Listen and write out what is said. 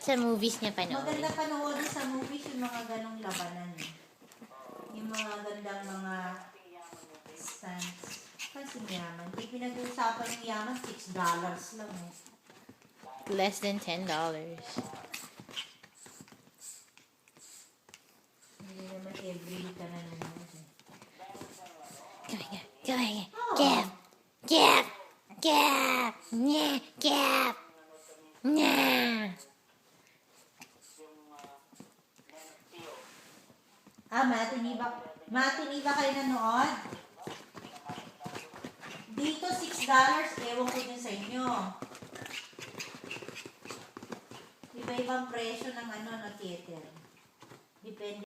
Sa movies niya panoorin. Maganda panoorin sa movies yung mga ganong labanan. Yung mga gandang mga stunts. Kasi yaman. Hindi pinag-uusapan yung yaman, $6 lang eh. Less than $10. Hindi naman every ka na nanonood eh. Come here. Come here. Oh. Gap. Gap. Gap. Nya. Gap. Nya. Matini ba kayo nanood? Dito $6, ewan ko din sa inyo. Iba-ibang presyo ng no, theater. Depende.